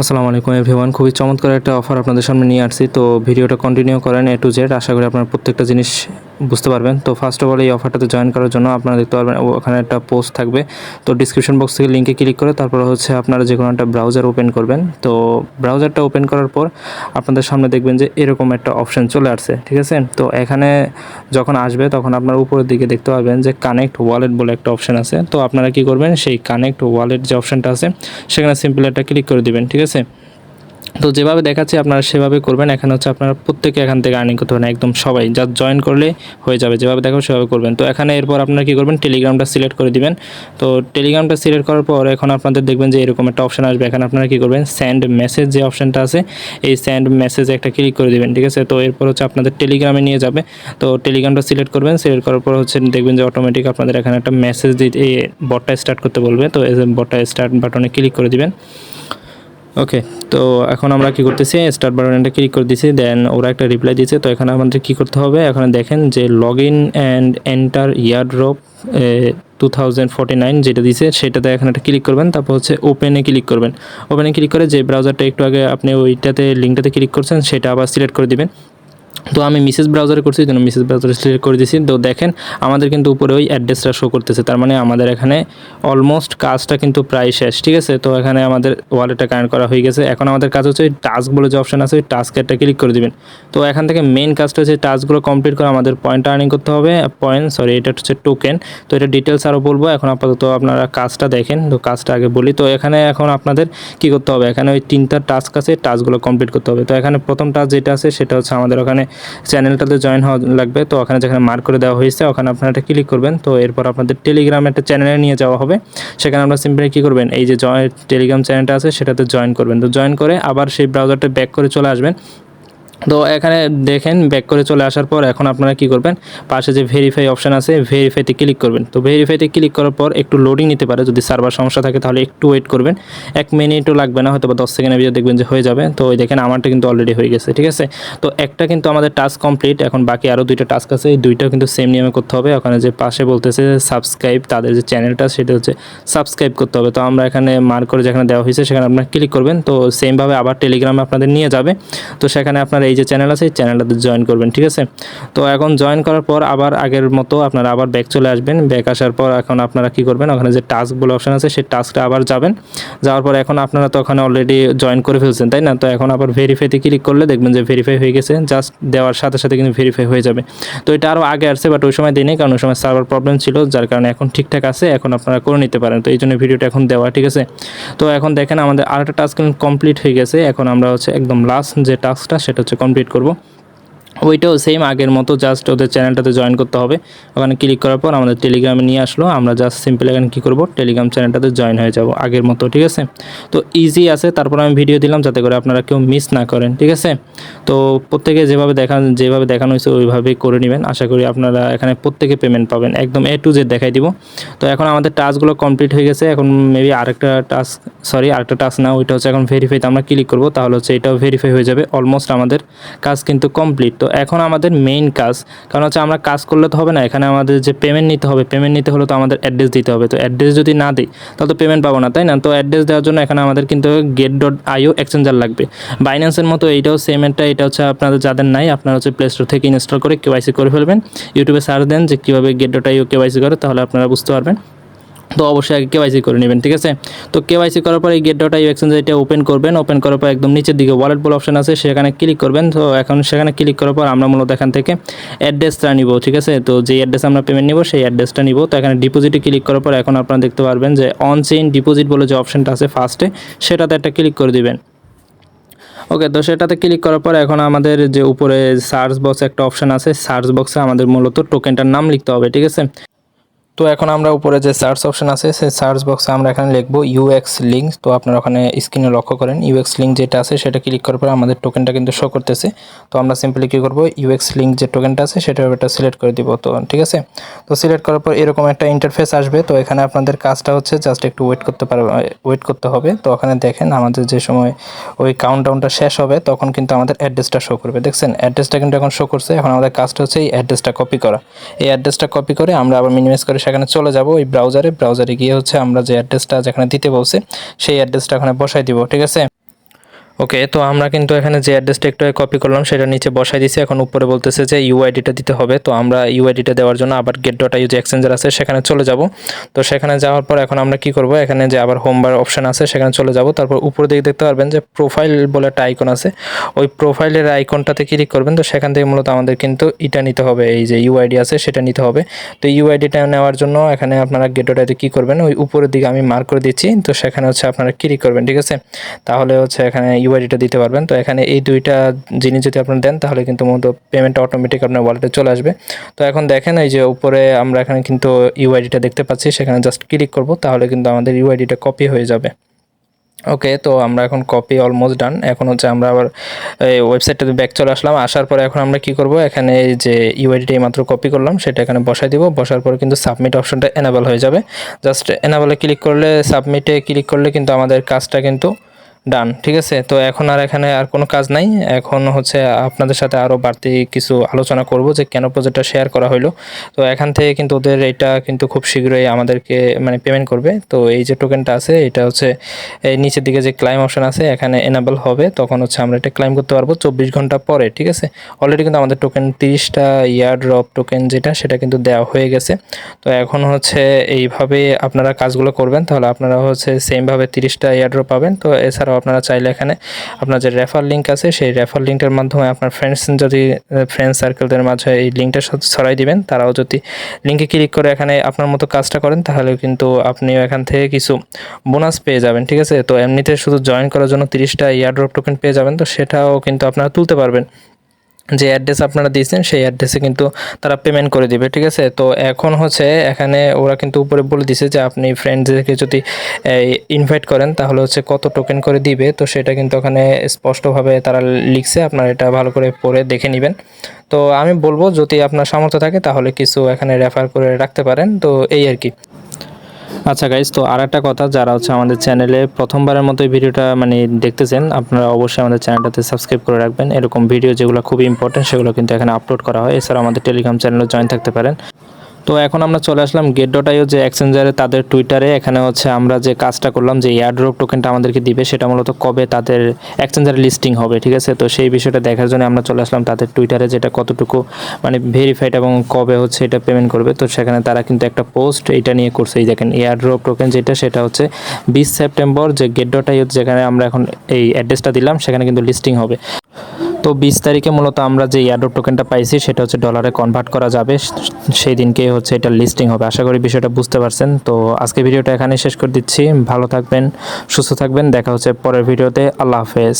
আসসালামু আলাইকুম এভরিওয়ান, খুবই চমৎকার একটা অফার আপনাদের সামনে নিয়ে আসছি। তো ভিডিওটা কন্টিনিউ করেন A to Z, আশা করি আপনারা প্রত্যেকটা জিনিস বুঝতে পারবেন। তো ফার্স্ট অফ অল এই অফারটাতে জয়েন করার জন্য আপনারা দেখতে পারবেন ওখানে একটা পোস্ট থাকবে। তো ডিসক্রিপশন বক্স থেকে লিঙ্কে ক্লিক করে তারপর হচ্ছে আপনারা যে কোনো একটা ব্রাউজার ওপেন করবেন। তো ব্রাউজারটা ওপেন করার পর আপনাদের সামনে দেখবেন যে এরকম একটা অপশান চলে আসছে, ঠিক আছে। তো এখানে যখন আসবে তখন আপনার উপরের দিকে দেখতে পাবেন যে কানেক্ট ওয়ালেট বলে একটা অপশান আছে। তো আপনারা কি করবেন, সেই কানেক্ট ওয়ালেট যে অপশানটা আছে সেখানে সিম্পল একটা ক্লিক করে দিবেন, ঠিক আছে। তো যেভাবে দেখাচ্ছি আপনারা সেভাবে করবেন। এখানে হচ্ছে আপনারা প্রত্যেকে এখান থেকে আর্নিং করতে পারেন, একদম সবাই যা জয়েন করলে হয়ে যাবে, যেভাবে দেখাবো সেভাবে করবেন। তো এখানে এরপর আপনারা কী করবেন, টেলিগ্রামটা সিলেক্ট করে দিবেন। তো টেলিগ্রামটা সিলেক্ট করার পর এখন আপনাদের দেখবেন যে এরকম একটা অপশান আসবে। এখানে আপনারা কী করবেন, সেন্ড মেসেজ যে অপশানটা আছে এই সেন্ড মেসেজে একটা ক্লিক করে দিবেন, ঠিক আছে। তো এরপর হচ্ছে আপনাদের টেলিগ্রামে নিয়ে যাবে। তো টেলিগ্রামটা সিলেক্ট করবেন, সিলেক্ট করার পর হচ্ছে দেখবেন যে অটোমেটিক আপনাদের এখানে একটা মেসেজ দিতে এই বটটা স্টার্ট করতে বলবে। তো এই বটটা স্টার্ট বাটনে ক্লিক করে দিবেন। ওকে, তো এখন আমরা কি করতেছি, স্টার্ট বাটনটা ক্লিক করে দিয়েছি, দেন ওরা একটা রিপ্লাই দিয়েছে। তো এখানে আমাদের কি করতে হবে, এখানে দেখেন যে log in and enter airdrop 2049 যেটা দিয়েছে সেটাতে এখানে একটা ক্লিক করবেন। তারপর হচ্ছে ওপেনে ক্লিক করবেন। ওপেনে ক্লিক করে যে ব্রাউজারটা একটু আগে আপনি ওইটাতে লিঙ্কটাতে ক্লিক করছেন সেটা আবার সিলেক্ট করে দিবেন। তো আমি মিসেস ব্রাউজারে করছি, জন্য মিসেস ব্রাউজারে সিলেক্ট করে দিয়েছি। তো দেখেন আমাদের কিন্তু উপরে ওই অ্যাড্রেসটা শো করতেছে, তার মানে আমাদের এখানে অলমোস্ট কাজটা কিন্তু প্রায় শেষ, ঠিক আছে। তো এখানে আমাদের ওয়ালেটটা কানেক্ট করা হয়ে গেছে। এখন আমাদের কাজ হচ্ছে টাস্ক বলে যে অপশন আছে ওই টাস্কেরটা ক্লিক করে দিবেন। তো এখান থেকে মেন কাজটা হচ্ছে টাস্কগুলো কমপ্লিট করে আমাদের পয়েন্ট আর্নিং করতে হবে। এটা হচ্ছে টোকেন। তো এটা ডিটেলস আরও বলবো, এখন আপাতত আপনারা কাজটা দেখেন। তো কাজটা আগে বলি। তো এখানে এখন আপনাদের কি করতে হবে, এখানে ওই 3টা টাস্ক আছে, টাস্কগুলো কমপ্লিট করতে হবে। তো এখানে প্রথম টাস্ক যেটা আছে সেটা হচ্ছে আমাদের ওখানে চ্যানেলটাতে জয়েন হওয়া লাগবে। তো ওখানে যেখানে মার্ক করে দেওয়া হয়েছে ওখানে আপনারা একটা ক্লিক করবেন। তো এরপর আপনাদের টেলিগ্রামে একটা চ্যানেলে নিয়ে যাওয়া হবে। সেখানে আপনারা সিম্পলি কী করবেন, এই যে টেলিগ্রাম চ্যানেলটা আছে সেটাতে জয়েন করবেন। তো জয়েন করে আবার সেই ব্রাউজারটা ব্যাক করে চলে আসবেন। তো এখানে দেখেন ব্যাক করে চলে আসার পর এখন আপনারা কি করবেন, পাশে যে ভেরিফাই অপশান আছে ভেরিফাইতে ক্লিক করবেন। তো ভেরিফাইতে ক্লিক করার পর একটু লোডিং নিতে পারে, যদি সার্ভার সমস্যা থাকে তাহলে একটু ওয়েট করবেন। 1 মিনিটও লাগবে না, হয়তো বা 10 সেকেন্ডের ভিতরে দেখবেন যে হয়ে যাবে। তো ওই দেখেন আমারটা কিন্তু অলরেডি হয়ে গেছে, ঠিক আছে। তো একটা কিন্তু আমাদের টাস্ক কমপ্লিট, এখন বাকি আরও 2টা টাস্ক আছে, এই 2টাও কিন্তু সেম নিয়মে করতে হবে। ওখানে যে পাশে বলতেছে সাবস্ক্রাইব, তাদের যে চ্যানেলটা সেটা হচ্ছে সাবস্ক্রাইব করতে হবে। তো আমরা এখানে মার্ক করে যেখানে দেওয়া হয়েছে সেখানে আপনারা ক্লিক করবেন। তো সেমভাবে আবার টেলিগ্রামে আপনাদের নিয়ে যাবে। তো সেখানে আপনারা এই যে চ্যানেল আছে এই চ্যানেলটাতে জয়েন করবেন, ঠিক আছে। তো এখন জয়েন করার পর আবার আগের মতো আপনারা আবার ব্যাক চলে আসবেন। ব্যাক আসার পর এখন আপনারা কি করবেন, ওখানে যে টাস্ক বলে অপশন আছে সেই টাস্কটা আবার যাবেন। যাওয়ার পর এখন আপনারা তো ওখানে অলরেডি জয়েন করে ফেলছেন, তাই না। তো এখন আবার ভেরিফাইতে ক্লিক করলে দেখবেন যে ভেরিফাই হয়ে গেছে, জাস্ট দেওয়ার সাথে সাথে কিন্তু ভেরিফাই হয়ে যাবে। তো এটা আরও আগে আসছে, বাট ওই সময় দিই কারণ ওই সময় সার্ভার প্রবলেম ছিল, যার কারণে এখন ঠিকঠাক আছে, এখন আপনারা করে নিতে পারেন। তো এই জন্য ভিডিওটা এখন দেওয়া, ঠিক আছে। তো এখন দেখেন আমাদের আরেকটা টাস্ক কমপ্লিট হয়ে গেছে। এখন আমরা হচ্ছে একদম লাস্ট যে টাস্কটা সেটা হচ্ছে কমপ্লিট করব। ওইটাও সেম আগের মতো, জাস্ট ওদের চ্যানেলটাতে জয়েন করতে হবে। ওখানে ক্লিক করার পর আমাদের টেলিগ্রামে নিয়ে আসলো, আমরা জাস্ট সিম্পল এখানে কী করবো, টেলিগ্রাম চ্যানেলটাতে জয়েন হয়ে যাব আগের মতো, ঠিক আছে। তো ইজি আছে, তারপর আমি ভিডিও দিলাম যাতে করে আপনারা কেউ মিস না করেন, ঠিক আছে। তো প্রত্যেকে যেভাবে দেখানো হয়েছে ওইভাবেই করে নেবেন। আশা করি আপনারা এখানে প্রত্যেকে পেমেন্ট পাবেন, একদম A to Z দেখাই দিব। তো এখন আমাদের টাস্কগুলো কমপ্লিট হয়ে গেছে। এখন মেবি আরেকটা টাস্ক না, ওইটা হচ্ছে এখন ভেরিফাইতে আমরা ক্লিক করবো, তাহলে হচ্ছে এটাও ভেরিফাই হয়ে যাবে। অলমোস্ট আমাদের কাজ কিন্তু কমপ্লিট। তো এখন আমাদের মেইন কাজ, কারণ হচ্ছে আমরা কাজ করলে তো হবে না, এখানে আমাদের যে পেমেন্ট নিতে হবে, পেমেন্ট নিতে হলে তো আমাদের অ্যাড্রেস দিতে হবে। তো অ্যাড্রেস যদি না দিই তাহলে তো পেমেন্ট পাবো না, তাই না। তো অ্যাড্রেস দেওয়ার জন্য এখানে আমাদের কিন্তু get.io এক্সচেঞ্জার লাগবে। বাইন্যান্সের মতো এইটাও সেম, এটা হচ্ছে আপনাদের যাদের নাই আপনারা হচ্ছে প্লে স্টোর থেকে ইনস্টল করে কেওয়াইসি করে ফেলবেন। ইউটিউবে সার্চ দেন যে কীভাবে get.io কেওয়াইসি করে, তাহলে আপনারা বুঝতে পারবেন। তো অবশ্যই আগে কেওয়াইসি করে নেবেন, ঠিক আছে। তো কেওয়াইসি করার পর এই get.io এক্সচেঞ্জার এটা ওপেন করবেন। ওপেন করার পর একদম নিচের দিকে ওয়ালেট বলে অপশন আছে, সেখানে ক্লিক করবেন। তো এখন সেখানে ক্লিক করার পর আমরা মূলত এখান থেকে অ্যাড্রেসটা নিব, ঠিক আছে। তো যেই অ্যাড্রেস আমরা পেমেন্ট নিব সেই অ্যাড্রেসটা নিব। তো এখানে ডিপোজিটে ক্লিক করার পর এখন আপনারা দেখতে পারবেন যে অন চেইন ডিপোজিট বলে যে অপশনটা আছে ফার্স্টে, সেটাতে একটা ক্লিক করে দিবেন। ওকে, তো সেটাতে ক্লিক করার পর এখন আমাদের যে উপরে সার্চ বক্স একটা অপশন আছে, সার্চ বক্সে আমাদের মূলত টোকেনটার নাম লিখতে হবে, ঠিক আছে। তো এখন আমরা উপরে যে সার্চ অপশন আছে সেই সার্চ বক্সে আমরা এখানে লিখবো UX লিঙ্ক। তো আপনারা ওখানে স্ক্রিনে লক্ষ্য করেন UX লিঙ্ক যেটা আছে সেটা ক্লিক করার পর আমাদের টোকেনটা কিন্তু শো করতেছে। তো আমরা সিম্পলি কী করবো, UX লিঙ্ক যে টোকেনটা আছে সেটা এটা সিলেক্ট করে দিব। তো ঠিক আছে, তো সিলেক্ট করার পর এরকম একটা ইন্টারফেস আসবে। তো এখানে আপনাদের কাজটা হচ্ছে জাস্ট একটু ওয়েট করতে হবে। তো ওখানে দেখেন আমাদের যে সময় ওই কাউন্টডাউনটা শেষ হবে তখন কিন্তু আমাদের অ্যাড্রেসটা শো করবে। দেখছেন অ্যাড্রেসটা কিন্তু এখন শো করছে। এখন আমাদের কাজটা হচ্ছে এই অ্যাড্রেসটা কপি করা। এই অ্যাড্রেসটা কপি করে আমরা আবার মিনিমাইজ করে সেখানে চলে যাব ওই ব্রাউজারে গিয়ে হচ্ছে আমরা যে অ্যাড্রেসটা যেখানে দিতে বলছে সেই অ্যাড্রেসটা ওখানে বসাই দিব, ঠিক আছে। ওকে, তো আমরা কিন্তু এখানে যে অ্যাড্রেসটা একটু কপি করলাম সেটা নিচে বসাই দিয়েছি। এখন উপরে বলতেছে যে ইউআইডিটা দিতে হবে, তো আমরা ইউআইডিটা দেওয়ার জন্য আবার get.io যে এক্সচেঞ্জার আছে সেখানে চলে যাব। তো সেখানে যাওয়ার পর এখন আমরা কি করব, এখানে যে আবার হোম বার অপশন আছে সেখানে চলে যাব। তারপর উপরে দিকে দেখতে পারবেন যে প্রোফাইল বলে একটা আইকন আছে, ওই প্রোফাইলের আইকনটাতে ক্লিক করবেন। তো সেখান থেকে মূলত আমাদের কিন্তু এটা নিতে হবে, এই যে ইউআইডি আছে সেটা নিতে হবে। তো ইউআইডিটা নেওয়ার জন্য এখানে আপনারা get.io কি করবেন, ওই উপরের দিকে আমি মার্ক করে দিচ্ছি, তো সেখানে হচ্ছে আপনারা ক্লিক করবেন, ঠিক আছে। তাহলে হচ্ছে এখানে ইউআইডিটা দিতে পারবেন। তো এখানে এই দুইটা জিনিস যদি আপনারা দেন তাহলে কিন্তু মূলত পেমেন্টটা অটোমেটিক আপনার ওয়ালেটে চলে আসবে। তো এখন দেখেন এই যে উপরে আমরা এখানে কিন্তু ইউআইডিটা দেখতে পাচ্ছি, সেখানে জাস্ট ক্লিক করব, তাহলে কিন্তু আমাদের ইউআইডিটা কপি হয়ে যাবে। ওকে, তো আমরা এখন কপি অলমোস্ট ডান। এখন হচ্ছে আমরা আবার এই ওয়েবসাইটটাতে ব্যাক চলে আসলাম। আসার পরে এখন আমরা কি করব, এখানে যে ইউআইডিটা মাত্র কপি করলাম সেটা এখানে বসাই দিব। বসার পরে কিন্তু সাবমিট অপশনটা এনাবেল হয়ে যাবে। জাস্ট এনাবেলে ক্লিক করলে, সাবমিটে ক্লিক করলে কিন্তু আমাদের কাজটা কিন্তু ডান, ঠিক আছে। তো এখন আর এখানে আর কোনো কাজ নাই। এখন হচ্ছে আপনাদের সাথে আরও বাড়তি কিছু আলোচনা করব যে কেন প্রজেক্টটা শেয়ার করা হলো। তো এখান থেকে কিন্তু ওদের এটা কিন্তু খুব শীঘ্রই আমাদেরকে মানে পেমেন্ট করবে। তো এই যে টোকেনটা আছে এটা হচ্ছে এই নিচের দিকে যে ক্লাইম অপশন আছে এখানে এনাবেল হবে, তখন হচ্ছে আমরা এটা ক্লাইম করতে পারবো 24 ঘন্টা পরে, ঠিক আছে। অলরেডি কিন্তু আমাদের টোকেন 30টা ইয়ারড্রপ টোকেন যেটা সেটা কিন্তু দেওয়া হয়ে গেছে। তো এখন হচ্ছে এইভাবে আপনারা কাজগুলো করবেন, তাহলে আপনারা হচ্ছে সেমভাবে 30টা ইয়ারড্রপ পাবেন। তো এছাড়াও আপনারা চাইলে এখানে আপনার যে রেফার লিঙ্ক আছে সেই রেফার লিঙ্কের মাধ্যমে আপনার ফ্রেন্ড সার্কেলদের মাঝে এই লিঙ্কটা ছড়াই দিবেন, তারাও যদি লিঙ্কে ক্লিক করে এখানে আপনার মতো কাজটা করেন তাহলে কিন্তু আপনিও এখান থেকে কিছু বোনাস পেয়ে যাবেন, ঠিক আছে। তো এমনিতে শুধু জয়েন করার জন্য 30টা ইয়ারড্রপ টোকেন পেয়ে যাবেন, তো সেটাও কিন্তু আপনারা তুলতে পারবেন। যে অ্যাড্রেস আপনারা দিয়েছেন সেই অ্যাড্রেসে কিন্তু তারা পেমেন্ট করে দিবে, ঠিক আছে। তো এখন হচ্ছে এখানে ওরা কিন্তু উপরে বলে দিছে যে আপনি ফ্রেন্ডদেরকে যদি ইনভাইট করেন তাহলে হচ্ছে কত টোকেন করে দিবে, তো সেটা কিন্তু ওখানে স্পষ্টভাবে তারা লিখছে, আপনারা এটা ভালো করে পড়ে দেখে নেবেন। তো আমি বলবো যদি আপনার সামর্থ্য থাকে তাহলে কিছু এখানে রেফার করে রাখতে পারেন, তো এই আর কি। আচ্ছা গাইজ, তো আর একটা কথা, যারা হচ্ছে আমাদের চ্যানেলে প্রথমবারের মতো এই ভিডিওটা মানে দেখতেছেন, আপনারা অবশ্যই আমাদের চ্যানেলটাতে সাবস্ক্রাইব করে রাখবেন। এরকম ভিডিও যেগুলো খুবই ইম্পর্টেন্ট সেগুলো কিন্তু এখানে আপলোড করা হয়। এছাড়া আমাদের টেলিগ্রাম চ্যানেলে জয়েন থাকতে পারেন। তো এখন আমরা চলে আসলাম get.io যে এক্সচেঞ্জারে, তাদের টুইটারে। এখানে হচ্ছে আমরা যে কাজটা করলাম যে এয়ারড্রপ টোকেনটা আমাদেরকে দিবে সেটা মূলত কবে তাদের এক্সচেঞ্জারে লিস্টিং হবে, ঠিক আছে। তো সেই বিষয়টা দেখার জন্য আমরা চলে আসলাম তাদের টুইটারে, যেটা কতটুকু মানে ভেরিফাইড এবং কবে হচ্ছে এটা পেমেন্ট করবে। তো সেখানে তারা কিন্তু একটা পোস্ট এটা নিয়ে করছে, এই দেখেন এয়ারড্রপ টোকেন যেটা সেটা হচ্ছে 20 সেপ্টেম্বর যে get.io যেখানে আমরা এখন এই অ্যাড্রেসটা দিলাম সেখানে কিন্তু লিস্টিং হবে। তো 20 তারিখে মূলত আমরা যে এয়ারড্রপ টোকেনটা পাইছি সেটা হচ্ছে ডলারে কনভার্ট করা যাবে, সেই দিনকে হচ্ছে এটা লিস্টিং হবে। আশা করি বিষয়টা বুঝতে পারছেন। তো আজকে ভিডিওটা এখানেই শেষ করে দিচ্ছি। ভালো থাকবেন, সুস্থ থাকবেন, দেখা হচ্ছে পরের ভিডিওতে। আল্লাহ হাফেজ।